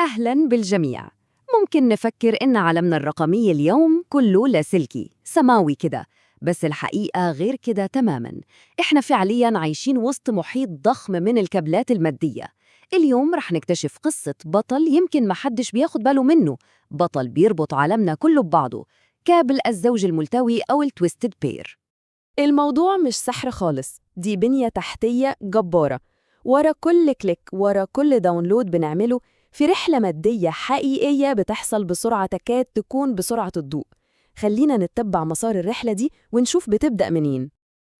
أهلاً بالجميع. ممكن نفكر إن عالمنا الرقمي اليوم كله لاسلكي سماوي كده، بس الحقيقة غير كده تماماً. إحنا فعلياً عايشين وسط محيط ضخم من الكابلات المادية. اليوم رح نكتشف قصة بطل يمكن محدش بياخد باله منه، بطل بيربط عالمنا كله ببعضه، كابل الزوج الملتوي أو التويستد بير. الموضوع مش سحر خالص، دي بنية تحتية جبارة. ورا كل كليك، ورا كل داونلود بنعمله، في رحلة مادية حقيقية بتحصل بسرعة تكاد تكون بسرعة الضوء. خلينا نتبع مسار الرحلة دي ونشوف بتبدأ منين.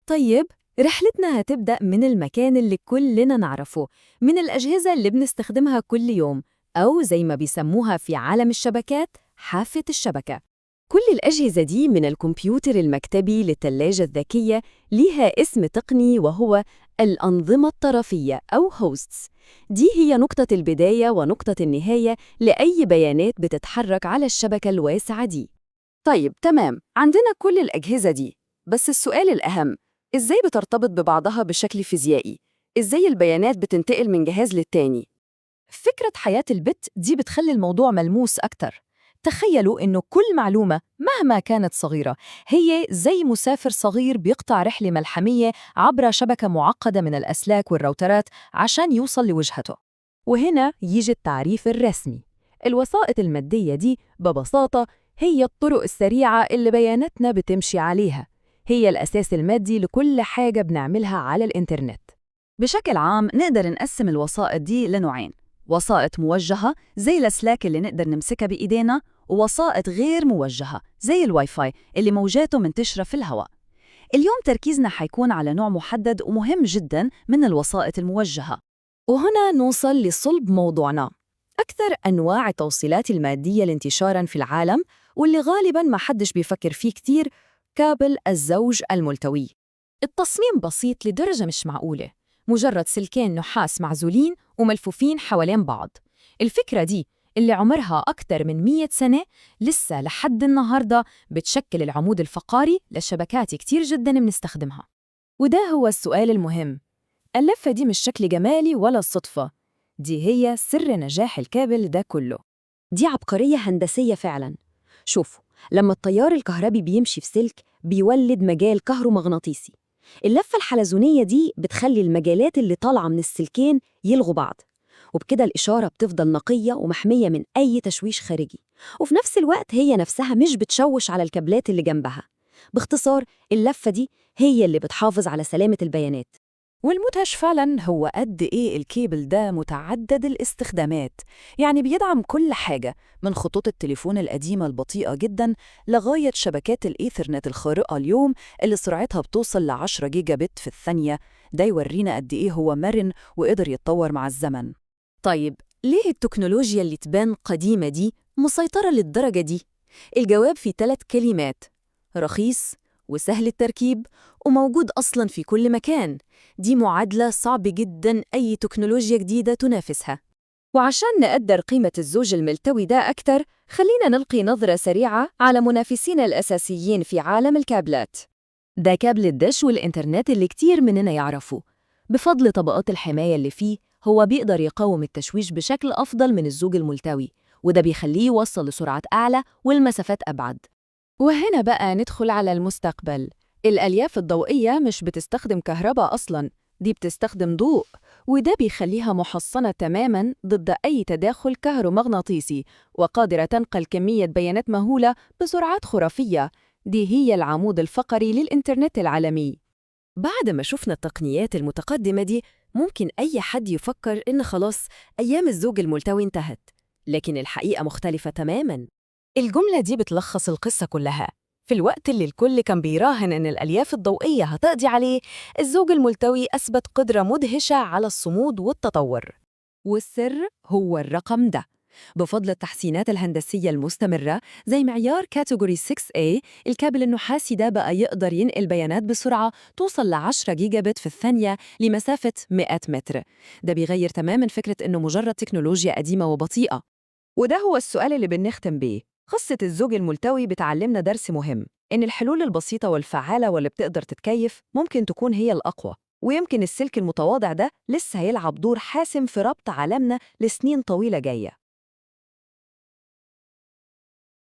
طيب، رحلتنا هتبدأ من المكان اللي كلنا نعرفه، من الأجهزة اللي بنستخدمها كل يوم، أو زي ما بيسموها في عالم الشبكات حافة الشبكة. كل الأجهزة دي من الكمبيوتر المكتبي للثلاجة الذكية ليها اسم تقني وهو الأنظمة الطرفية أو hosts. دي هي نقطة البداية ونقطة النهاية لأي بيانات بتتحرك على الشبكة الواسعة دي. طيب تمام، عندنا كل الأجهزة دي، بس السؤال الأهم، إزاي بترتبط ببعضها بشكل فيزيائي؟ إزاي البيانات بتنتقل من جهاز للتاني؟ فكرة حياة البت دي بتخلي الموضوع ملموس أكتر. تخيلوا إنه كل معلومة مهما كانت صغيرة هي زي مسافر صغير بيقطع رحلة ملحمية عبر شبكة معقدة من الأسلاك والراوترات عشان يوصل لوجهته. وهنا يجي التعريف الرسمي. الوسائط المادية دي ببساطة هي الطرق السريعة اللي بياناتنا بتمشي عليها. هي الأساس المادي لكل حاجة بنعملها على الإنترنت. بشكل عام نقدر نقسم الوسائط دي لنوعين: وسائط موجهة زي الأسلاك اللي نقدر نمسكها بإيدينا، ووسائط غير موجهة زي الواي فاي اللي موجاته منتشرة في الهواء. اليوم تركيزنا حيكون على نوع محدد ومهم جدا من الوسائط الموجهة. وهنا نوصل لصلب موضوعنا. أكثر أنواع التوصيلات المادية انتشاراً في العالم، واللي غالباً ما حدش بيفكر فيه كتير، كابل الزوج الملتوي. التصميم بسيط لدرجة مش معقولة، مجرد سلكين نحاس معزولين وملفوفين حوالين بعض. الفكرة دي اللي عمرها أكثر من 100 سنة لسه لحد النهاردة بتشكل العمود الفقري لشبكات كتير جداً بنستخدمها. وده هو السؤال المهم. اللفة دي مش شكل جمالي ولا الصدفة، دي هي سر نجاح الكابل ده كله. دي عبقرية هندسية فعلاً. شوفوا، لما التيار الكهربي بيمشي في سلك بيولد مجال كهرومغناطيسي. اللفة الحلزونية دي بتخلي المجالات اللي طالعة من السلكين يلغوا بعض، وبكده الإشارة بتفضل نقية ومحمية من أي تشويش خارجي، وفي نفس الوقت هي نفسها مش بتشوش على الكابلات اللي جنبها. باختصار، اللفة دي هي اللي بتحافظ على سلامة البيانات. والمدهش فعلاً هو قد إيه الكيبل ده متعدد الاستخدامات. يعني بيدعم كل حاجة، من خطوط التليفون القديمة البطيئة جداً لغاية شبكات الإيثرنت الخارقة اليوم اللي سرعتها بتوصل ل10 جيجا بت في الثانية. ده يورينا قد إيه هو مرن وقدر يتطور مع الزمن. طيب، ليه التكنولوجيا اللي تبان قديمة دي مسيطرة للدرجة دي؟ الجواب في 3 كلمات: رخيص، وسهل التركيب، وموجود أصلاً في كل مكان. دي معادلة صعب جداً أي تكنولوجيا جديدة تنافسها. وعشان نقدر قيمة الزوج الملتوي ده أكتر، خلينا نلقي نظرة سريعة على منافسينا الأساسيين في عالم الكابلات. ده كابل الدش والإنترنت اللي كتير مننا يعرفوا. بفضل طبقات الحماية اللي فيه، هو بيقدر يقاوم التشويش بشكل أفضل من الزوج الملتوي، وده بيخليه يوصل لسرعات أعلى والمسافات أبعد. وهنا بقى ندخل على المستقبل. الألياف الضوئية مش بتستخدم كهرباء أصلاً، دي بتستخدم ضوء، وده بيخليها محصنة تماماً ضد أي تداخل كهرومغناطيسي، وقادرة تنقل كمية بيانات مهولة بسرعات خرافية. دي هي العمود الفقري للإنترنت العالمي. بعد ما شفنا التقنيات المتقدمة دي، ممكن أي حد يفكر إن خلاص أيام الزوج الملتوي انتهت، لكن الحقيقة مختلفة تماماً. الجملة دي بتلخص القصة كلها. في الوقت اللي الكل كان بيراهن إن الألياف الضوئية هتقضي عليه، الزوج الملتوي أثبت قدرة مدهشة على الصمود والتطور. والسر هو الرقم ده. بفضل التحسينات الهندسية المستمرة زي معيار كاتيجوري 6A، الكابل النحاسي ده بقى يقدر ينقل بيانات بسرعة توصل ل10 جيجا بت في الثانية لمسافة 100 متر. ده بيغير تماماً فكرة إنه مجرد تكنولوجيا قديمة وبطيئة. وده هو السؤال اللي بنختم بيه. قصة الزوج الملتوي بتعلمنا درس مهم، إن الحلول البسيطة والفعالة واللي بتقدر تتكيف ممكن تكون هي الأقوى، ويمكن السلك المتواضع ده لسه هيلعب دور حاسم في ربط عالمنا لسنين طويلة جاية.